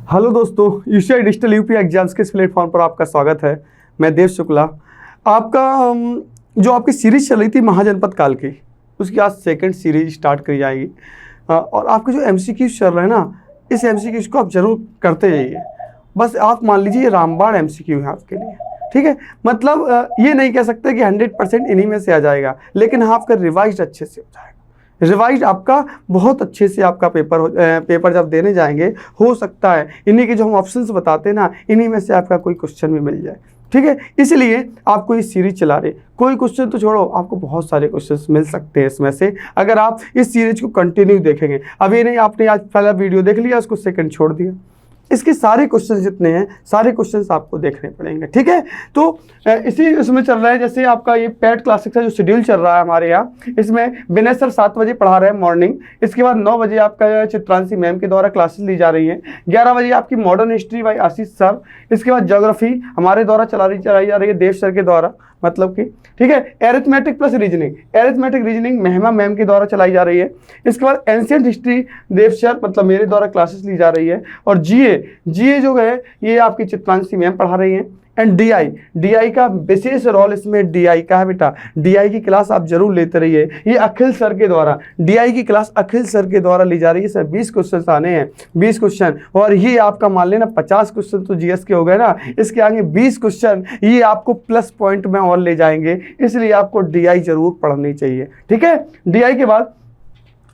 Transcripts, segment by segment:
Hello दोस्तों, UCI digital UP exams के इस प्लेटफॉर्म पर आपका स्वागत है। मैं देव शुक्ला। आपका जो आपकी सीरीज चल रही थी महाजनपद काल की, उसकी आज सेकंड सीरीज स्टार्ट करी जाएगी। और आपके जो एमसीक्यूज चल रहे हैं ना, इस एमसीक्यूज को आप जरूर करते जाइए। बस आप मान लीजिए ये रामबाण एमसीक्यू है आपके लिए, ठीक है। मतलब ये नहीं कह सकते कि 100% इन्हीं में से आ जाएगा, लेकिन हाँ आपका रिवाइज अच्छे से हो जाएगा। रिवाइज आपका बहुत अच्छे से आपका पेपर जब देने जाएंगे, हो सकता है इन्हीं के जो हम ऑप्शंस बताते हैं ना, इन्हीं में से आपका कोई क्वेश्चन भी मिल जाए, ठीक है। इसलिए आपको ये सीरीज चला रहे। कोई क्वेश्चन तो छोड़ो, आपको बहुत सारे क्वेश्चंस मिल सकते हैं इसमें से, अगर आप इस सीरीज को कंटिन्यू देखेंगे। अब ये नहीं आपने आज पहला वीडियो देख लिया, उसको सेकंड छोड़ दिया। इसके सारे क्वेश्चंस जितने हैं, सारे क्वेश्चंस आपको देखने पड़ेंगे, ठीक है। तो इसी उसमें चल रहा है, जैसे आपका ये पैड क्लासिक का जो शेड्यूल चल रहा है हमारे यहाँ, इसमें विनय सर 7 बजे पढ़ा रहे हैं मॉर्निंग। इसके बाद 9 बजे आपका चित्रांशी मैम के द्वारा क्लासेस ली जा रही हैं। 11 बजे आपकी modern history by Ashish sir. इसके बाद ज्योग्राफी हमारे द्वारा चलाई जा रही है देव सर के द्वारा, मतलब कि, ठीक है। एरिथमेटिक प्लस रीजनिंग महिमा मैम के द्वारा चलाई जा रही है। इसके बाद एंशिएंट हिस्ट्री देव सर, मतलब मेरे द्वारा क्लासेस ली जा रही है। और जीए जो है ये आपकी चित्रांशी मैम पढ़ा रही हैं। एंड डीआई का विशेष रोल इसमें डीआई का है बेटा। डीआई की क्लास आप जरूर लेते रहिए। ये अखिल सर के द्वारा डीआई की क्लास अखिल सर के द्वारा ली जा रही है। सर 20 क्वेश्चन आने हैं, 20 क्वेश्चन। और ये आपका मान लेना 50 क्वेश्चन तो जीएस के हो गए ना, इसके आगे 20 क्वेश्चन ये आपको प्लस पॉइंट में और ले जाएंगे। इसलिए आपको डीआई जरूर पढ़नी चाहिए, ठीक है। डीआई के बाद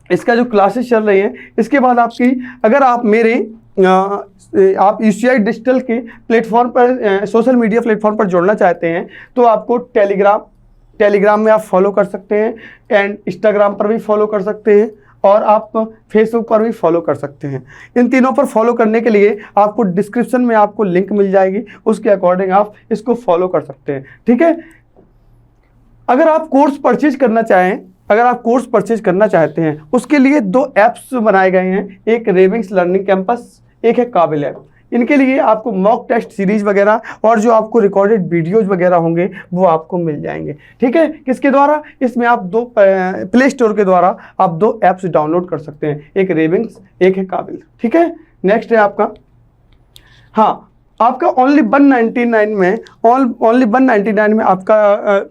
इसका जो क्लासेस चल रही है, इसके बाद आपकी, अगर आप मेरे आप यूसीआई डिजिटल के प्लेटफॉर्म पर, सोशल मीडिया प्लेटफॉर्म पर जुड़ना चाहते हैं, तो आपको टेलीग्राम में आप फॉलो कर सकते हैं, एंड इंस्टाग्राम पर भी फॉलो कर सकते हैं, और आप फेसबुक पर भी फॉलो कर सकते हैं। इन तीनों पर फॉलो करने के लिए आपको डिस्क्रिप्शन में आपको लिंक मिल जाएगी, उसके अकॉर्डिंग आप इसको फॉलो कर सकते हैं, ठीक है। अगर आप कोर्स परचेज करना चाहते हैं, उसके लिए 2 ऐप्स बनाए गए हैं। एक रेविंग्स लर्निंग कैंपस, एक है काबिल ऐप। इनके लिए आपको मॉक टेस्ट सीरीज वगैरह और जो आपको रिकॉर्डेड वीडियोज वगैरह होंगे वो आपको मिल जाएंगे, ठीक है। किसके द्वारा? इसमें आप 2 प्ले स्टोर के द्वारा आप 2 ऐप्स डाउनलोड कर सकते हैं, एक रेविंग्स, एक है काबिल, ठीक है। नेक्स्ट है आपका, हाँ, आपका ओनली 199 में आपका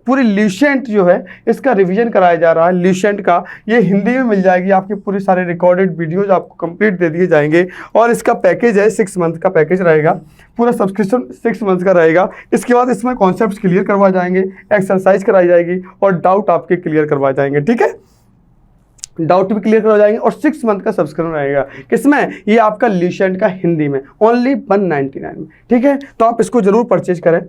पूरी ल्यूसेंट जो है इसका रिवीजन कराया जा रहा है। ल्यूसेंट का ये हिंदी में मिल जाएगी, आपके पूरे सारे रिकॉर्डेड वीडियोज आपको कंप्लीट दे दिए जाएंगे। और इसका पैकेज है 6 मंथ का पैकेज रहेगा, पूरा सब्सक्रिप्शन 6 मंथ का रहेगा। इसके बाद इसमें कॉन्सेप्ट क्लियर करवाए जाएंगे, एक्सरसाइज कराई जाएगी और डाउट आपके क्लियर करवाए जाएंगे, ठीक है। डाउट भी क्लियर हो जाएंगे। और 6 मंथ का सब्सक्रिप्शन रहेगा। किसमें? ये आपका ल्यूसेंट का हिंदी में, ओनली 199 में, ठीक है। तो आप इसको जरूर परचेज करें।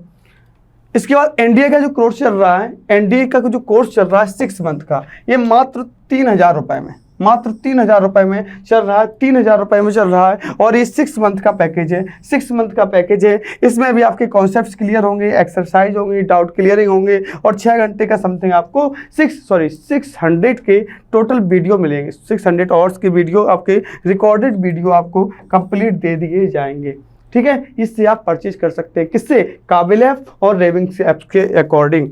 इसके बाद एनडीए का जो कोर्स चल रहा है, एनडीए का जो कोर्स चल रहा है 6 मंथ का, ये मात्र 3000 रुपये में, मात्र 3000 रुपये में चल रहा है, 3000 रुपये में चल रहा है। और ये 6 मंथ का पैकेज है, 6 मंथ का पैकेज है। इसमें भी आपके कॉन्सेप्ट्स क्लियर होंगे, एक्सरसाइज होंगी, डाउट क्लियरिंग होंगे, और 6 घंटे का समथिंग आपको 600 के टोटल वीडियो मिलेंगे। 600 आवर्स की वीडियो, आपके रिकॉर्डेड वीडियो आपको कंप्लीट दे दिए जाएंगे, ठीक है। इससे आप परचेज कर सकते हैं, किससे? काबिल ऐप और रेविंग्स ऐप्स के अकॉर्डिंग।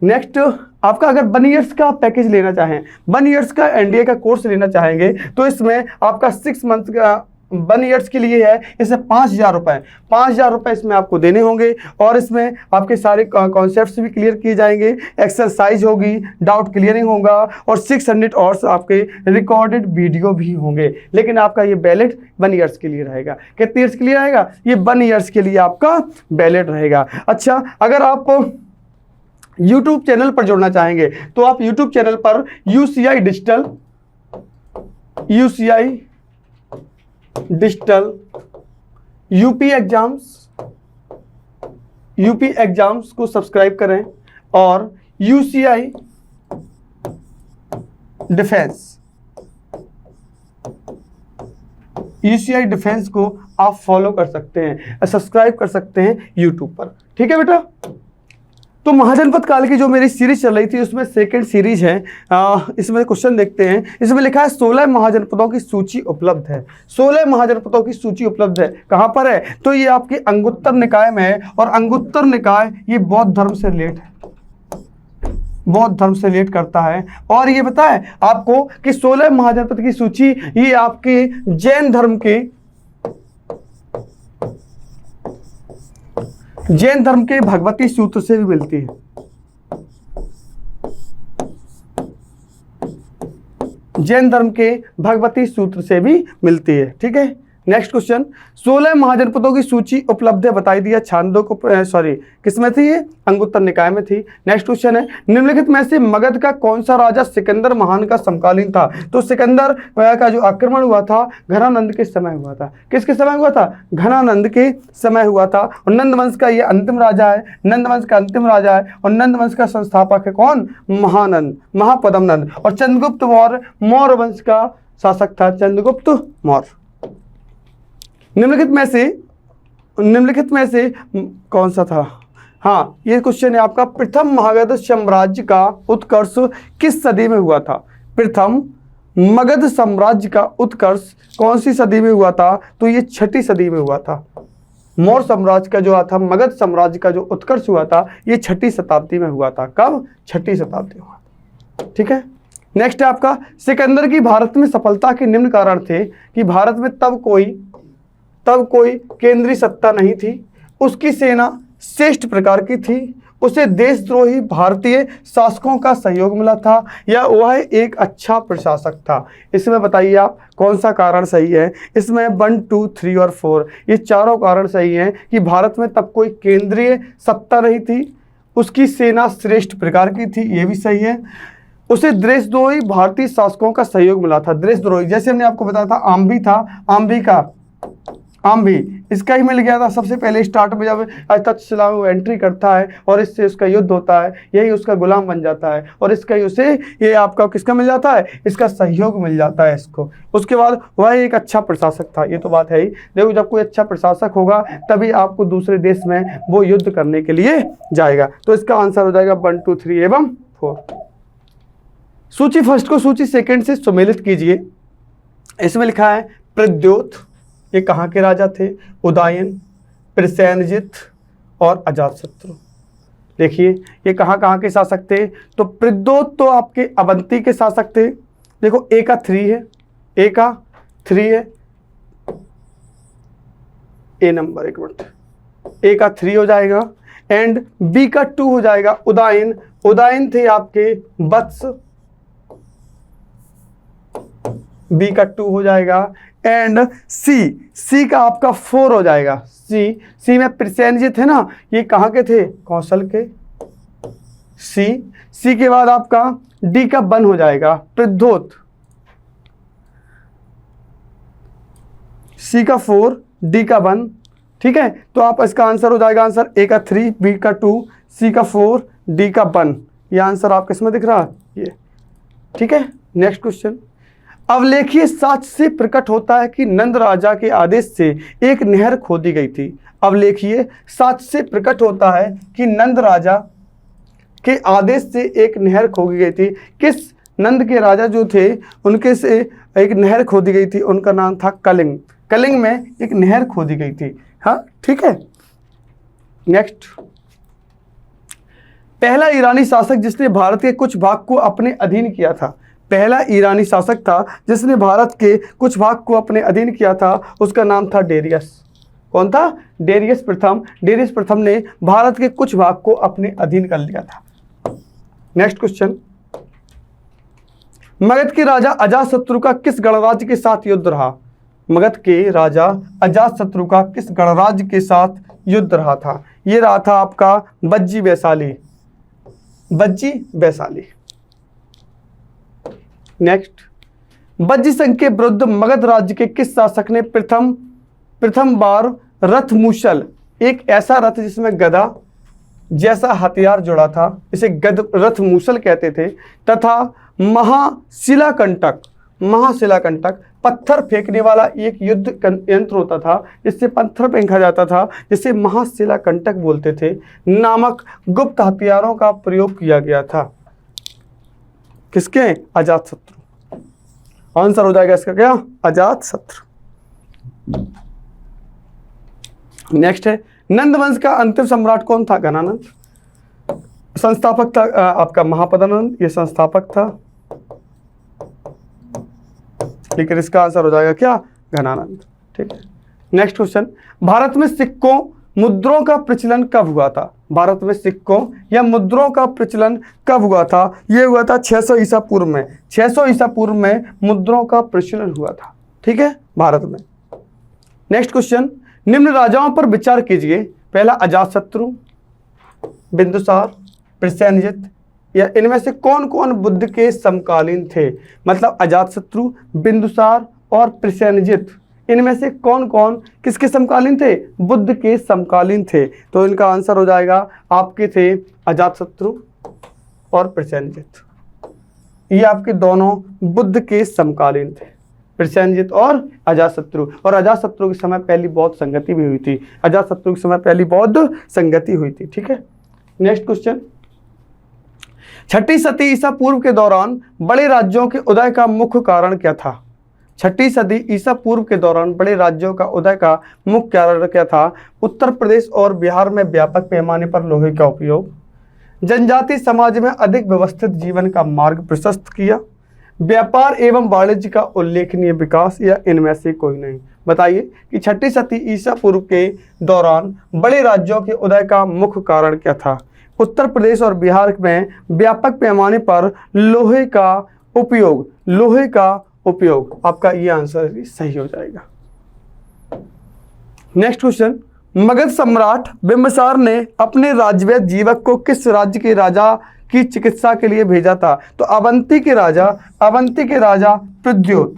नेक्स्ट आपका, अगर 1 ईयर्स का पैकेज लेना चाहें, 1 ईयर्स का एनडीए का कोर्स लेना चाहेंगे, तो इसमें आपका 6 मंथ का 1 ईयर्स के लिए है, इसमें 5000 रुपये इसमें आपको देने होंगे। और इसमें आपके सारे कॉन्सेप्ट्स भी क्लियर किए जाएंगे, एक्सरसाइज होगी, डाउट क्लियरिंग होगा, और 600 आवर्स आपके रिकॉर्डेड वीडियो भी होंगे। लेकिन आपका ये वैलिड 1 ईयर्स के लिए रहेगा। कितने ईयर्स के लिए रहेगा? ये 1 ईयर्स के लिए आपका वैलिड रहेगा। अच्छा, अगर आप YouTube चैनल पर जुड़ना चाहेंगे, तो आप YouTube चैनल पर यूसीआई डिजिटल यूपी एग्जाम्स को सब्सक्राइब करें, और यूसीआई डिफेंस को आप फॉलो कर सकते हैं, सब्सक्राइब कर सकते हैं YouTube पर, ठीक है बेटा। तो महाजनपद काल की जो मेरी सीरीज चल रही थी, उसमें सेकंड सीरीज है। इसमें क्वेश्चन देखते हैं। इसमें लिखा है 16 महाजनपदों की सूची उपलब्ध है। 16 महाजनपदों की सूची उपलब्ध है। कहाँ पर है? तो ये आपके अंगुत्तर निकाय में है, और अंगुत्तर निकाय ये बौद्ध धर्म से रिलेट है, बौद्ध धर्म से रिलेट करता है। और ये पता है आपको कि 16 महाजनपद की सूची ये आपके जैन धर्म के जैन धर्म के भगवती सूत्र से भी मिलती है। जैन धर्म के भगवती सूत्र से भी मिलती है। ठीक है, नेक्स्ट क्वेश्चन, 16 महाजनपदों की सूची उपलब्ध है, बताई दिया। छांदोग्य किसमें थी ये? अंगुत्तर निकाय में थी। नेक्स्ट क्वेश्चन है, निम्नलिखित में से मगध का कौन सा राजा सिकंदर महान का समकालीन था? तो सिकंदर का जो आक्रमण हुआ था घनानंद के समय हुआ था। किसके समय हुआ था? घनानंद के समय हुआ था। और नंद वंश का ये अंतिम राजा है, नंद वंश का अंतिम राजा है। और नंद वंश का संस्थापक है कौन? महानंद, महापद्म नंद। और चंद्रगुप्त मौर्य वंश का शासक था चंद्रगुप्त मौर्य। निम्नलिखित में से कौन सा था? हाँ, ये क्वेश्चन है आपका, प्रथम मगध साम्राज्य का उत्कर्ष किस सदी में हुआ था? प्रथम मगध साम्राज्य का उत्कर्ष कौन सी सदी में हुआ था? तो ये 6ठी सदी में हुआ था। मौर्य साम्राज्य का जो था, मगध साम्राज्य का जो उत्कर्ष हुआ था, ये 6ठी शताब्दी में हुआ था। कब? 6ठी शताब्दी में हुआ था। ठीक है, नेक्स्ट है आपका, सिकंदर की भारत में सफलता के निम्न कारण थे कि भारत में तब कोई केंद्रीय सत्ता नहीं थी, उसकी सेना श्रेष्ठ प्रकार की थी, उसे देशद्रोही भारतीय शासकों का सहयोग मिला था, या वह एक अच्छा प्रशासक था। इसमें बताइए आप कौन सा कारण सही है? इसमें 1, 2, 3 और 4 ये चारों कारण सही हैं कि भारत में तब कोई केंद्रीय सत्ता नहीं थी, उसकी सेना श्रेष्ठ प्रकार की थी, ये भी सही है। उसे देशद्रोही भारतीय शासकों का सहयोग मिला था। देशद्रोही जैसे हमने आपको बताया था, आम्भी था, आम्भी इसका ही मिल गया था सबसे पहले स्टार्ट में, जब तक्षशिला में एंट्री करता है और इससे उसका युद्ध होता है, यही उसका गुलाम बन जाता है और इसका ही उसे ये आपका किसका मिल जाता है? इसका सहयोग मिल जाता है इसको। उसके बाद वह एक अच्छा प्रशासक था, ये तो बात है ही। देखो, जब कोई अच्छा प्रशासक होगा तभी आपको दूसरे देश में वो युद्ध करने के लिए जाएगा। तो इसका आंसर हो जाएगा 1, 2, 3 एवं 4। सूची फर्स्ट को सूची सेकंड से सुमेलित कीजिए। इसमें लिखा है प्रद्योत, ये कहाँ के राजा थे? उदयन, प्रसेनजित और अजातशत्रु। देखिए ये कहाँ के शासक थे? तो प्रद्योत तो आपके अवंती के शासक थे। देखो ए का 3 है, ए का 3 है, ए नंबर, एक मिनट, ए का 3 हो जाएगा एंड बी का 2 हो जाएगा। उदयन थे आपके वत्स, बी का 2 हो जाएगा एंड सी का आपका 4 हो जाएगा। सी में प्रसेनजित है ना, ये कहाँ के थे? कौशल के। सी के बाद आपका डी का 1 हो जाएगा प्रद्योत, सी का 4, डी का 1। ठीक है, तो आप इसका आंसर हो जाएगा, आंसर ए का 3, बी का 2, सी का 4, डी का 1। ये आंसर आपको इसमें दिख रहा है ये। ठीक है, नेक्स्ट क्वेश्चन, अवलेखीय साक्ष्य से प्रकट होता है कि नंद राजा के आदेश से एक नहर खोदी गई थी। अवलेखीय साक्ष्य से प्रकट होता है कि नंद राजा के आदेश से एक नहर खोदी गई थी। किस नंद के राजा जो थे उनके से एक नहर खोदी गई थी, उनका नाम था कलिंग। कलिंग में एक नहर खोदी गई थी। हाँ, ठीक है। नेक्स्ट, पहला ईरानी शासक जिसने भारत के कुछ भाग को अपने अधीन किया था। पहला ईरानी शासक था जिसने भारत के कुछ भाग को अपने अधीन किया था, उसका नाम था डेरियस। कौन था? डेरियस प्रथम। डेरियस प्रथम ने भारत के कुछ भाग को अपने अधीन कर लिया था। नेक्स्ट क्वेश्चन, मगध के राजा अजातशत्रु का किस गणराज्य के साथ युद्ध रहा? मगध के राजा अजातशत्रु का किस गणराज्य के साथ युद्ध रहा था? ये रहा था आपका बज्जी वैशाली। नेक्स्ट, बज्जी संघ के विरुद्ध मगध राज्य के किस शासक ने प्रथम बार रथ मूसल, एक ऐसा रथ जिसमें गदा जैसा हथियार जुड़ा था, इसे रथ मूसल कहते थे, तथा महाशिलाकंटक पत्थर फेंकने वाला एक युद्ध यंत्र होता था जिससे पत्थर फेंका जाता था, जिसे महाशिलाकंटक बोलते थे, नामक गुप्त हथियारों का प्रयोग किया गया था। किसके? अजातशत्रु। आंसर हो जाएगा इसका क्या? अजातशत्रु। नेक्स्ट है, नंद वंश का अंतिम सम्राट कौन था? घनानंद। संस्थापक था आपका महापद्म, ये संस्थापक था, लेकिन इसका आंसर हो जाएगा क्या? घनानंद। ठीक है, नेक्स्ट क्वेश्चन, भारत में सिक्कों मुद्राओं का प्रचलन कब हुआ था? भारत में सिक्कों या मुद्राओं का प्रचलन कब हुआ था? ये हुआ था 600 ईसा पूर्व में। 600 ईसा पूर्व में मुद्राओं का प्रचलन हुआ था, ठीक है, भारत में। नेक्स्ट क्वेश्चन, निम्न राजाओं पर विचार कीजिए। पहला अजातशत्रु, बिंदुसार, प्रसेनजित, या इनमें से कौन कौन बुद्ध के समकालीन थे? मतलब अजातशत्रु, बिंदुसार और प्रसेनजित, इनमें से कौन कौन किसके समकालीन थे? बुद्ध के समकालीन थे। तो इनका आंसर हो जाएगा आपके थे अजातशत्रु और प्रसेनजित। ये आपके दोनों बुद्ध के समकालीन थे, प्रसेनजित और अजातशत्रु। और अजातशत्रु के समय पहली बौद्ध संगति भी हुई थी। अजातशत्रु के समय पहली बौद्ध संगति हुई थी, ठीक है। नेक्स्ट क्वेश्चन, छठी सदी ईसा पूर्व के दौरान बड़े राज्यों के उदय का मुख्य कारण क्या था? छठी सदी ईसा पूर्व के दौरान बड़े राज्यों का उदय का मुख्य कारण क्या था? उत्तर प्रदेश और बिहार में व्यापक पैमाने पर लोहे का उपयोग, जनजाति समाज में अधिक व्यवस्थित जीवन का मार्ग प्रशस्त किया, व्यापार एवं वाणिज्य का उल्लेखनीय विकास, या इनमें से कोई नहीं। बताइए कि छठी सदी ईसा पूर्व के दौरान बड़े राज्यों के उदय का मुख्य कारण क्या था? उत्तर प्रदेश और बिहार में व्यापक पैमाने पर लोहे का उपयोग, लोहे का उपयोग। आपका ये आंसर सही हो जाएगा। नेक्स्ट क्वेश्चन, मगध सम्राट बिंबिसार ने अपने राजवैद्य जीवक को किस राज्य के राजा की चिकित्सा के लिए भेजा था? तो अवंती के राजा प्रद्योत,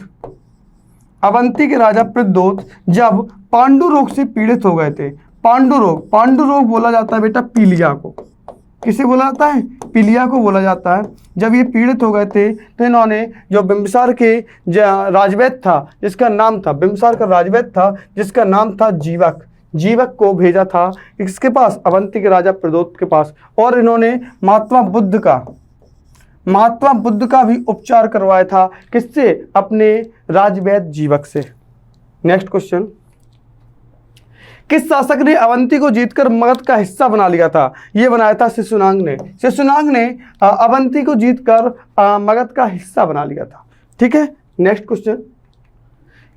अवंती के राजा प्रद्योत जब पांडु रोग से पीड़ित हो गए थे। पांडु रोग बोला जाता है बेटा पीलिया को। किसे बोला जाता है? पीलिया को बोला जाता है। जब ये पीड़ित हो गए थे तो इन्होंने जो बिंबिसार के राजवैद्य था जिसका नाम था, बिंबिसार का राजवैद्य था जिसका नाम था जीवक को भेजा था इसके पास, अवंती के राजा प्रद्योत के पास। और इन्होंने महात्मा बुद्ध का भी उपचार करवाया था। किससे? अपने राजवैद्य जीवक से। नेक्स्ट क्वेश्चन, किस शासक ने अवंती को जीतकर मगध का हिस्सा बना लिया था? ये बनाया था शिशुनाग ने। शिशुनाग ने अवंती को जीतकर मगध का हिस्सा बना लिया था, ठीक है। नेक्स्ट क्वेश्चन,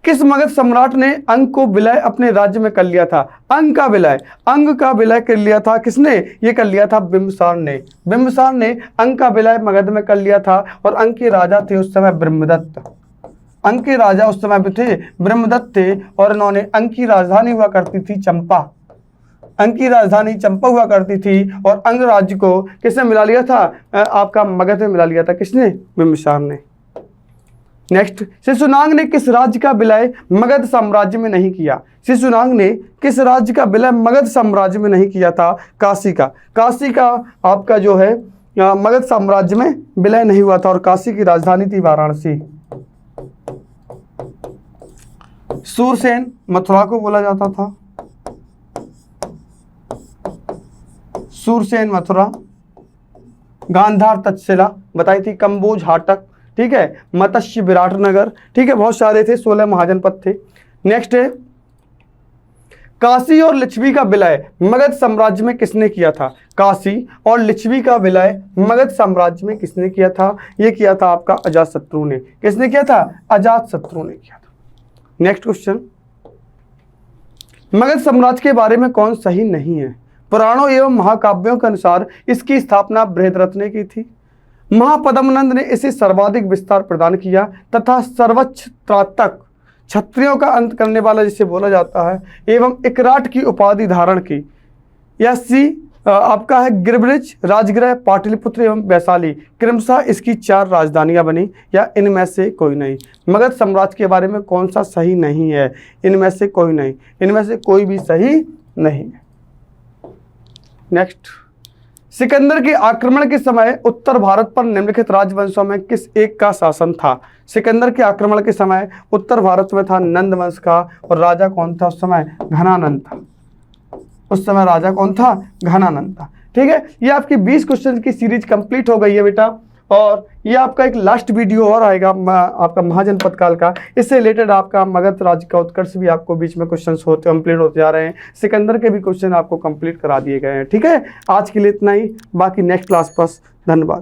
किस मगध सम्राट ने अंग को विलय अपने राज्य में कर लिया था? अंग का विलय कर लिया था किसने? ये कर लिया था बिंबिसार ने अंग का विलय मगध में कर लिया था। और अंग के राजा थे उस समय ब्रह्मदत्त। अंग के राजा उस समय पे थे ब्रह्मदत्त थे। और इन्होंने अंग की राजधानी हुआ करती थी चंपा। अंग की राजधानी चंपा हुआ करती थी। और अंग राज्य को किसने मिला लिया था? आपका मगध में मिला लिया था। किसने? बिंबिसार ने। नेक्स्ट, शिशुनाग ने किस राज्य का विलय मगध साम्राज्य में नहीं किया? शिशुनाग ने किस राज्य का विलय मगध साम्राज्य में नहीं किया था? काशी का आपका जो है मगध साम्राज्य में विलय नहीं हुआ था। और काशी की राजधानी थी वाराणसी। सूरसेन मथुरा को बोला जाता था। सूरसेन मथुरा, गांधार तक्षशिला बताई थी, कंबोज हाटक, ठीक है, मत्स्य विराटनगर, ठीक है, बहुत सारे थे, 16 महाजनपद थे। नेक्स्ट है, काशी और लिच्छवी का विलय मगध साम्राज्य में किसने किया था? काशी और लिच्छवी का विलय मगध साम्राज्य में किसने किया था? ये किया था आपका अजातशत्रु ने। किसने किया था? अजातशत्रु ने किया था। नेक्स्ट क्वेश्चन, मगध साम्राज्य के बारे में कौन सही नहीं है? पुराणों एवं महाकाव्यों के अनुसार इसकी स्थापना बृहद्रथ ने की थी। महापद्मनंद ने इसे सर्वाधिक विस्तार प्रदान किया तथा सर्वोच्च त्राटक, क्षत्रियों का अंत करने वाला जिसे बोला जाता है, एवं इकराट की उपाधि धारण की। यह आपका है गिरिब्रिज, राजगृह, पाटलिपुत्र एवं वैशाली, क्रमशः इसकी 4 राजधानियां बनी, या इनमें से कोई नहीं। मगध साम्राज्य के बारे में कौन सा सही नहीं है? इनमें से कोई नहीं, इनमें से कोई भी सही नहीं है। नेक्स्ट, सिकंदर के आक्रमण के समय उत्तर भारत पर निम्नलिखित राजवंशों में किस एक का शासन था? सिकंदर के आक्रमण के समय उत्तर भारत में था नंद वंश का। और राजा कौन था उस समय? घनानंद था। उस समय राजा कौन था? घनानंद था, ठीक है। ये आपकी 20 क्वेश्चन की सीरीज कंप्लीट हो गई है बेटा। और ये आपका एक लास्ट वीडियो और आएगा आपका महाजनपद काल का। इससे रिलेटेड आपका मगध राज्य का उत्कर्ष भी आपको बीच में क्वेश्चन कंप्लीट होते जा रहे हैं। सिकंदर के भी क्वेश्चन आपको कंप्लीट करा दिए गए हैं, ठीक है। आज के लिए इतना ही, बाकी नेक्स्ट क्लास पर। धन्यवाद।